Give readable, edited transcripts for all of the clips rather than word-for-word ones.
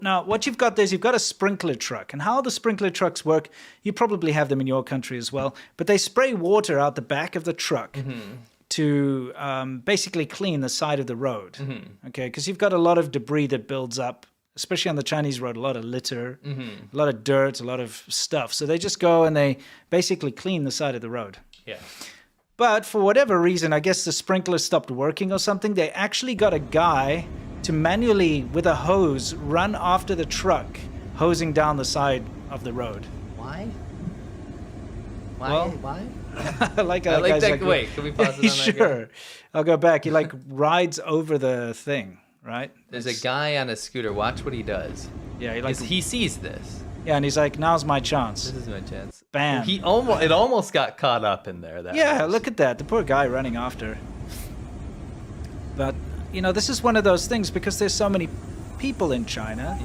now what you've got there is you've got a sprinkler truck. And how the sprinkler trucks work, you probably have them in your country as well. But they spray water out the back of the truck to basically clean the side of the road. Okay, because you've got a lot of debris that builds up, especially on the Chinese road, a lot of litter, a lot of dirt, a lot of stuff. So they just go and they basically clean the side of the road. Yeah. But for whatever reason, I guess the sprinkler stopped working or something. They actually got a guy to manually, with a hose, run after the truck, hosing down the side of the road. Why? Well, Why? I like I like that. like, Wait, can we pause it on that? Sure. I'll go back. He like rides over the thing, right? There's a guy on a scooter. Watch what he does. Yeah, he like He sees this. yeah, and he's like, now's my chance. This is my chance. Bam. It almost got caught up in there. Yeah, look at that. The poor guy running after. But, you know, this is one of those things because there's so many people in China.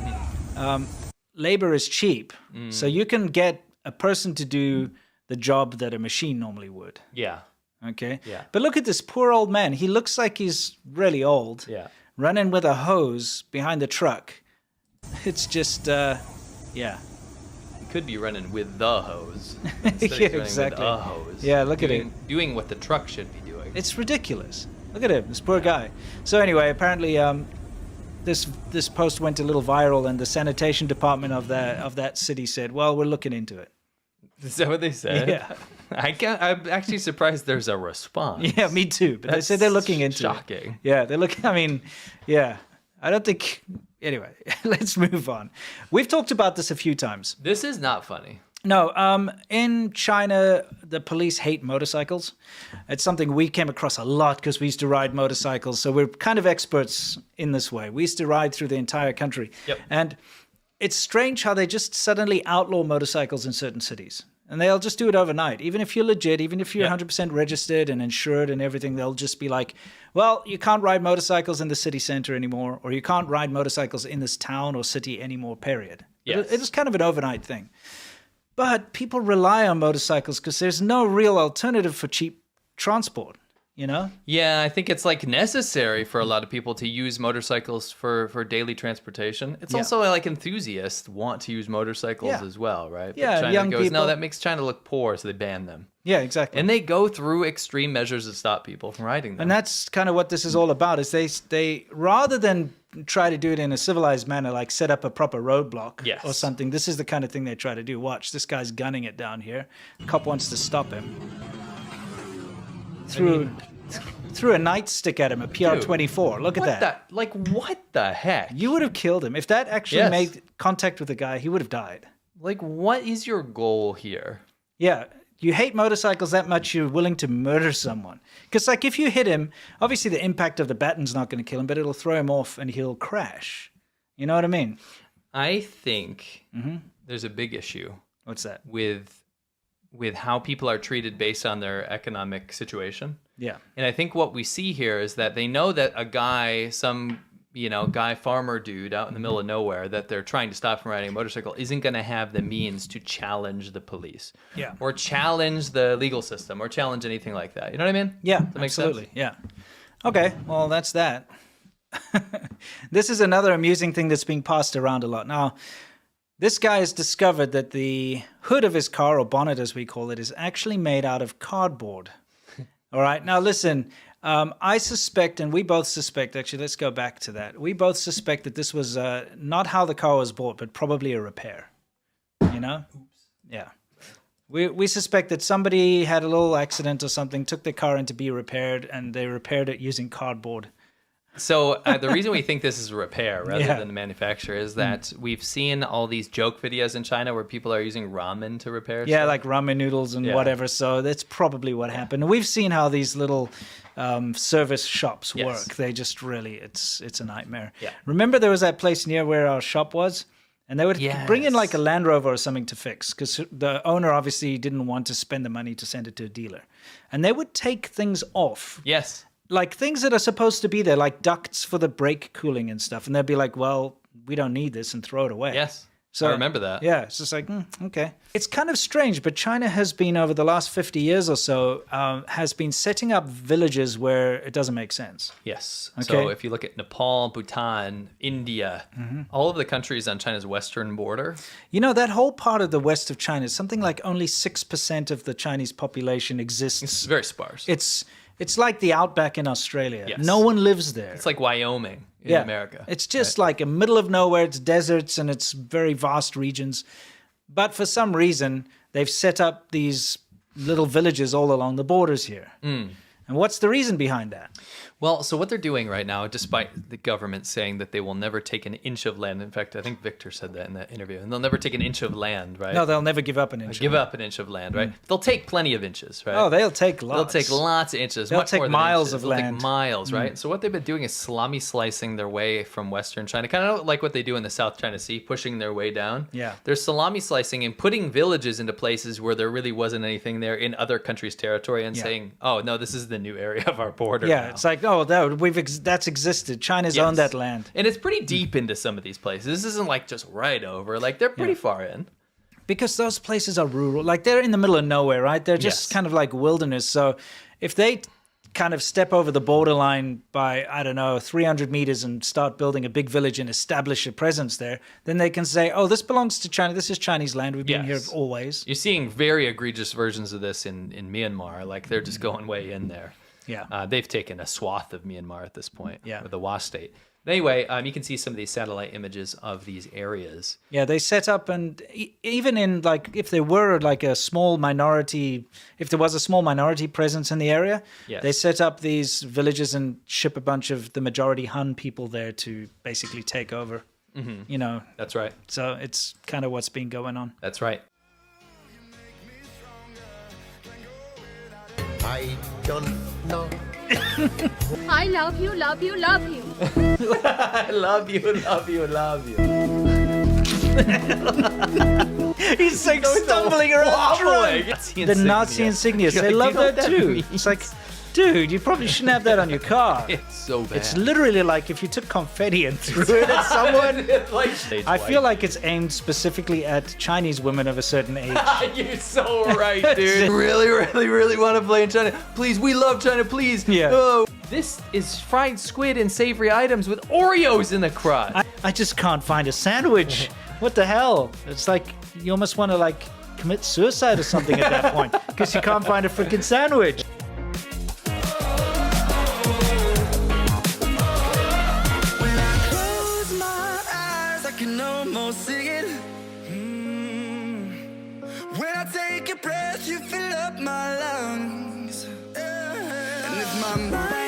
Labor is cheap. So you can get a person to do the job that a machine normally would. Yeah. Okay? Yeah. But look at this poor old man. He looks like he's really old. Yeah. Running with a hose behind the truck. It's just, yeah. He could be running with the hose. Yeah, Instead of running exactly. with a hose. Yeah, look at it. Doing what the truck should be doing. It's ridiculous. Look at him, this poor guy. So anyway, apparently this post went a little viral, and the sanitation department of that city said, "Well, we're looking into it." Is that what they said? Yeah. I'm actually surprised there's a response. Yeah, me too. But they said they're looking into it. Shocking. Yeah, they're looking. I mean, yeah. I don't think. Anyway, let's move on. We've talked about this a few times. This is not funny. No, in China, the police hate motorcycles. It's something we came across a lot because we used to ride motorcycles. So we're kind of experts in this way. We used to ride through the entire country. Yep. And it's strange how they just suddenly outlaw motorcycles in certain cities. And they'll just do it overnight. Even if you're legit, even if you're 100% registered and insured and everything, they'll just be like, well, you can't ride motorcycles in the city center anymore, or you can't ride motorcycles in this town or city anymore, period. Yes. It is kind of an overnight thing. But people rely on motorcycles because there's no real alternative for cheap transport, you know? Yeah, I think it's like necessary for a lot of people to use motorcycles for daily transportation. It's also like enthusiasts want to use motorcycles as well, right? But Yeah, China young goes, people. no, that makes China look poor, so they ban them. Yeah, exactly. And they go through extreme measures to stop people from riding them. And that's kind of what this is all about, is they rather than try to do it in a civilized manner, like set up a proper roadblock or something, this is the kind of thing they try to do. Watch, this guy's gunning it down here. The cop wants to stop him. Threw a nightstick at him, a PR-24. Look at that. Like, what the heck? You would have killed him. If that actually made contact with the guy, he would have died. Like, what is your goal here? Yeah. You hate motorcycles that much, you're willing to murder someone. Because, like, if you hit him, obviously the impact of the baton's not going to kill him, but it'll throw him off and he'll crash. You know what I mean? I think there's a big issue. What's that? With how people are treated based on their economic situation. Yeah. And I think what we see here is that they know that a guy, guy farmer dude out in the middle of nowhere that they're trying to stop from riding a motorcycle isn't going to have the means to challenge the police. Yeah. Or challenge the legal system or challenge anything like that. You know what I mean? Yeah, Does that make absolutely. sense? Yeah. Okay, well, that's that. This is another amusing thing that's being passed around a lot. Now, this guy has discovered that the hood of his car, or bonnet as we call it, is actually made out of cardboard. All right. Now, listen, I suspect, and we both suspect, actually, let's go back to that. We both suspect that this was not how the car was bought, but probably a repair. You know? Oops. Yeah. We suspect that somebody had a little accident or something, took their car in to be repaired, and they repaired it using cardboard. So the reason we think this is a repair rather than the manufacturer is that we've seen all these joke videos in China where people are using ramen to repair stuff. Yeah, like ramen noodles and whatever. So that's probably what happened. We've seen how these little service shops work. They just really, it's a nightmare. Yeah. Remember there was that place near where our shop was? And they would bring in like a Land Rover or something to fix because the owner obviously didn't want to spend the money to send it to a dealer. And they would take things off. Yes. Like things that are supposed to be there, like ducts for the brake cooling and stuff. And they'd be like, well, we don't need this, and throw it away. Yes. So I remember that. Yeah, it's just like, okay. It's kind of strange, but China has been, over the last 50 years or so, has been setting up villages where it doesn't make sense. Yes. Okay. So if you look at Nepal, Bhutan, India, all of the countries on China's western border. You know, that whole part of the west of China, something like only 6% of the Chinese population exists. It's very sparse. It's like the outback in Australia. Yes. No one lives there. It's like Wyoming in America. It's just like a middle of nowhere. It's deserts and it's very vast regions. But for some reason, they've set up these little villages all along the borders here. And what's the reason behind that? Well, so what they're doing right now, despite the government saying that they will never take an inch of land, in fact, I think Victor said that in that interview, and they'll never take an inch of land, right? No, they'll never give up an inch. Give up an inch of land, right? They'll take plenty of inches, right? Oh, they'll take lots. They'll take lots of inches. They'll much take more than miles inches. of They'll land. Take miles, right? So what they've been doing is salami slicing their way from Western China, kind of like what they do in the South China Sea, pushing their way down. Yeah. They're salami slicing and putting villages into places where there really wasn't anything there in other countries' territory, and saying, "Oh no, this is the new area of our border." Yeah, now. it's like, oh, that's existed. China's owned that land. And it's pretty deep into some of these places. This isn't like just right over. Like they're pretty far in. Because those places are rural. Like they're in the middle of nowhere, right? They're just kind of like wilderness. So if they kind of step over the borderline by, I don't know, 300 meters and start building a big village and establish a presence there, then they can say, oh, this belongs to China. This is Chinese land. We've been here always. You're seeing very egregious versions of this in Myanmar. Like they're just going way in there. Yeah. They've taken a swath of Myanmar at this point with the Wa state. Anyway, you can see some of these satellite images of these areas. Yeah, they set up, and even in like, if there were like a small minority, if there was a small minority presence in the area, they set up these villages and ship a bunch of the majority Han people there to basically take over. You know. That's right. So it's kind of what's been going on. That's right. I don't know. I love you, love you, love you. I love you, love you, love you. He's like stumbling around Wobbling. the Nazi insignia. They love that too. It's like, dude, you probably shouldn't have that on your car. It's so bad. It's literally like if you took confetti and threw it at someone. I feel like it's aimed specifically at Chinese women of a certain age. You're so right, dude. really, really, really want to play in China. Please, we love China, please. Yeah. Oh. This is fried squid and savory items with Oreos in the crust. I just can't find a sandwich. What the hell? It's like you almost want to like commit suicide or something at that point because you can't find a freaking sandwich. When I close my eyes, I can almost see it. When I take a breath, you fill up my lungs. And if my mind